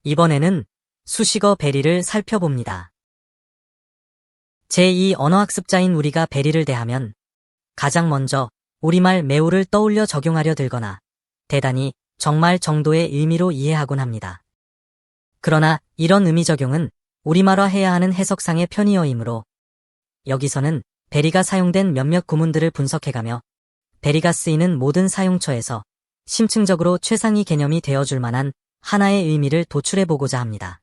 이번에는 수식어 베리를 살펴봅니다. 제2 언어학습자인 우리가 베리를 대하면 가장 먼저 우리말 매우를 떠올려 적용하려 들거나 대단히 정말 정도의 의미로 이해하곤 합니다. 그러나 이런 의미 적용은 우리말화해야 하는 해석상의 편의어이므로 여기서는 베리가 사용된 몇몇 구문들을 분석해가며 베리가 쓰이는 모든 사용처에서 심층적으로 최상위 개념이 되어줄 만한 하나의 의미를 도출해보고자 합니다.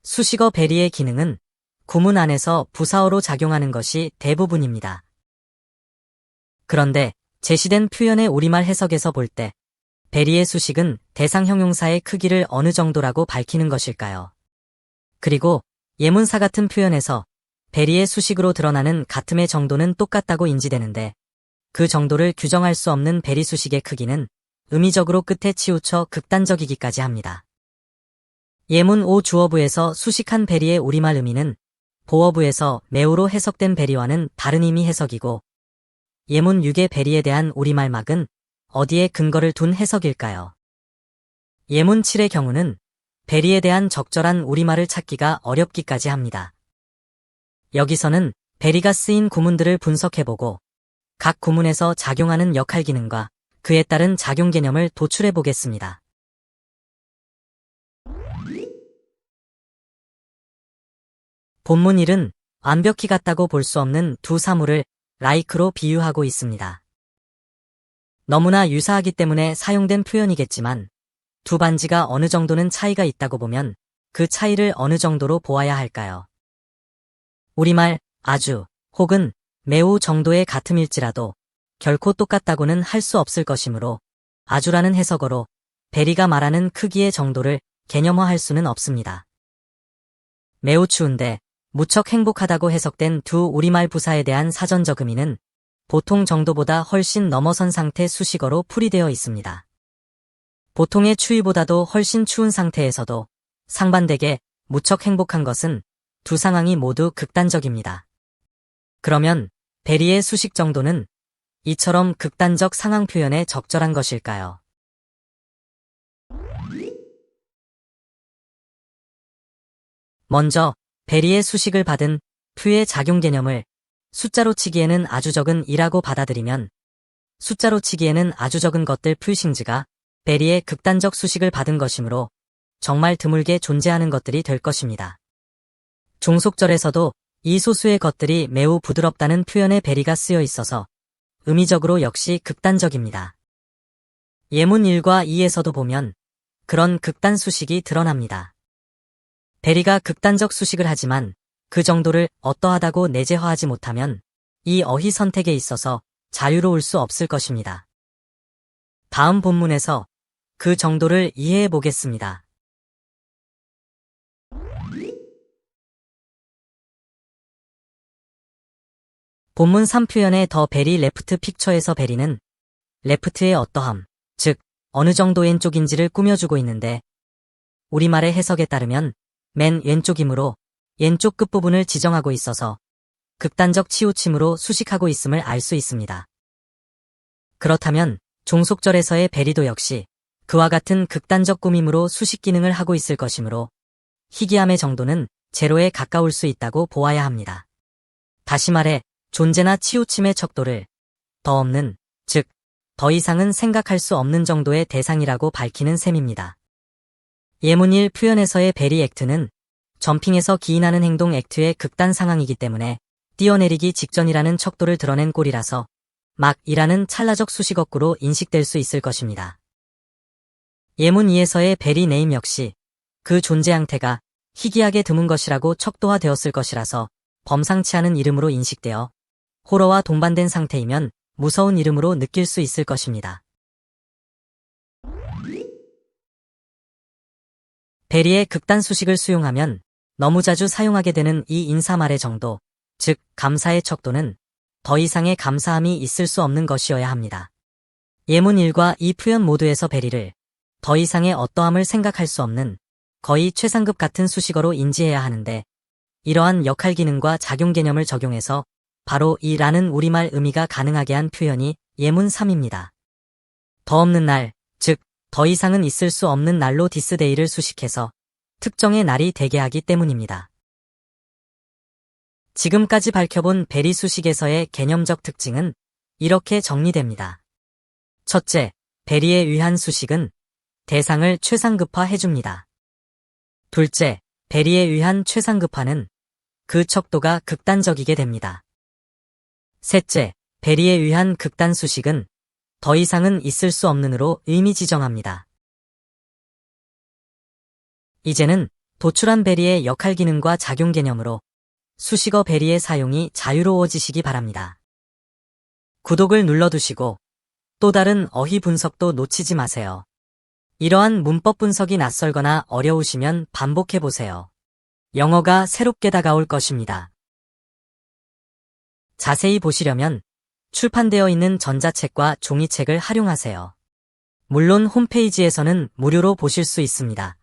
수식어 베리의 기능은 구문 안에서 부사어로 작용하는 것이 대부분입니다. 그런데 제시된 표현의 우리말 해석에서 볼 때 베리의 수식은 대상 형용사의 크기를 어느 정도라고 밝히는 것일까요? 그리고 예문사 같은 표현에서 베리의 수식으로 드러나는 같음의 정도는 똑같다고 인지되는데 그 정도를 규정할 수 없는 베리 수식의 크기는 의미적으로 끝에 치우쳐 극단적이기까지 합니다. 예문 5 주어부에서 수식한 베리의 우리말 의미는 보어부에서 매우로 해석된 베리와는 다른 의미 해석이고 예문 6의 베리에 대한 우리말 막은 어디에 근거를 둔 해석일까요? 예문 7의 경우는 베리에 대한 적절한 우리말을 찾기가 어렵기까지 합니다. 여기서는 베리가 쓰인 구문들을 분석해보고 각 구문에서 작용하는 역할 기능과 그에 따른 작용 개념을 도출해보겠습니다. 본문 1은 완벽히 같다고 볼 수 없는 두 사물을 like로 비유하고 있습니다. 너무나 유사하기 때문에 사용된 표현이겠지만 두 반지가 어느 정도는 차이가 있다고 보면 그 차이를 어느 정도로 보아야 할까요? 우리말 아주 혹은 매우 정도의 같음일지라도 결코 똑같다고는 할 수 없을 것이므로 아주라는 해석어로 베리가 말하는 크기의 정도를 개념화할 수는 없습니다. 매우 추운데 무척 행복하다고 해석된 두 우리말 부사에 대한 사전적 의미는 보통 정도보다 훨씬 넘어선 상태 수식어로 풀이되어 있습니다. 보통의 추위보다도 훨씬 추운 상태에서도 상반되게 무척 행복한 것은 두 상황이 모두 극단적입니다. 그러면 베리의 수식 정도는 이처럼 극단적 상황 표현에 적절한 것일까요? 먼저 베리의 수식을 받은 표의 작용 개념을 숫자로 치기에는 아주 적은 이라고 받아들이면 숫자로 치기에는 아주 적은 것들 표싱즈가 베리의 극단적 수식을 받은 것이므로 정말 드물게 존재하는 것들이 될 것입니다. 종속절에서도 이 소수의 것들이 매우 부드럽다는 표현에 베리가 쓰여 있어서 의미적으로 역시 극단적입니다. 예문 1과 2에서도 보면 그런 극단 수식이 드러납니다. 베리가 극단적 수식을 하지만 그 정도를 어떠하다고 내재화하지 못하면 이 어휘 선택에 있어서 자유로울 수 없을 것입니다. 다음 본문에서 그 정도를 이해해 보겠습니다. 본문 3표현의 더 베리 레프트 픽처에서 베리는 레프트의 어떠함, 즉 어느 정도 왼쪽인지를 꾸며주고 있는데 우리말의 해석에 따르면 맨 왼쪽이므로 왼쪽 끝부분을 지정하고 있어서 극단적 치우침으로 수식하고 있음을 알 수 있습니다. 그렇다면 종속절에서의 베리도 역시 그와 같은 극단적 꾸밈으로 수식 기능을 하고 있을 것이므로 희귀함의 정도는 제로에 가까울 수 있다고 보아야 합니다. 다시 말해 존재나 치우침의 척도를 더 없는, 즉 더 이상은 생각할 수 없는 정도의 대상이라고 밝히는 셈입니다. 예문 1 표현에서의 베리 액트는 점핑에서 기인하는 행동 액트의 극단 상황이기 때문에 뛰어내리기 직전이라는 척도를 드러낸 꼴이라서 막이라는 찰나적 수식어구로 인식될 수 있을 것입니다. 예문 2에서의 베리 네임 역시 그 존재 형태가 희귀하게 드문 것이라고 척도화되었을 것이라서 범상치 않은 이름으로 인식되어 호러와 동반된 상태이면 무서운 이름으로 느낄 수 있을 것입니다. 베리의 극단 수식을 수용하면 너무 자주 사용하게 되는 이 인사말의 정도, 즉 감사의 척도는 더 이상의 감사함이 있을 수 없는 것이어야 합니다. 예문 1과 이 표현 모두에서 베리를 더 이상의 어떠함을 생각할 수 없는 거의 최상급 같은 수식어로 인지해야 하는데 이러한 역할 기능과 작용 개념을 적용해서 바로 이 라는 우리말 의미가 가능하게 한 표현이 예문 3입니다. 더 없는 날, 즉, 더 이상은 있을 수 없는 날로 디스데이를 수식해서 특정의 날이 되게 하기 때문입니다. 지금까지 밝혀본 베리 수식에서의 개념적 특징은 이렇게 정리됩니다. 첫째, 베리에 의한 수식은 대상을 최상급화해줍니다. 둘째, 베리에 의한 최상급화는 그 척도가 극단적이게 됩니다. 셋째, 베리에 의한 극단 수식은 더 이상은 있을 수 없는으로 의미 지정합니다. 이제는 도출한 베리의 역할 기능과 작용 개념으로 수식어 베리의 사용이 자유로워지시기 바랍니다. 구독을 눌러두시고 또 다른 어휘 분석도 놓치지 마세요. 이러한 문법 분석이 낯설거나 어려우시면 반복해보세요. 영어가 새롭게 다가올 것입니다. 자세히 보시려면 출판되어 있는 전자책과 종이책을 활용하세요. 물론 홈페이지에서는 무료로 보실 수 있습니다.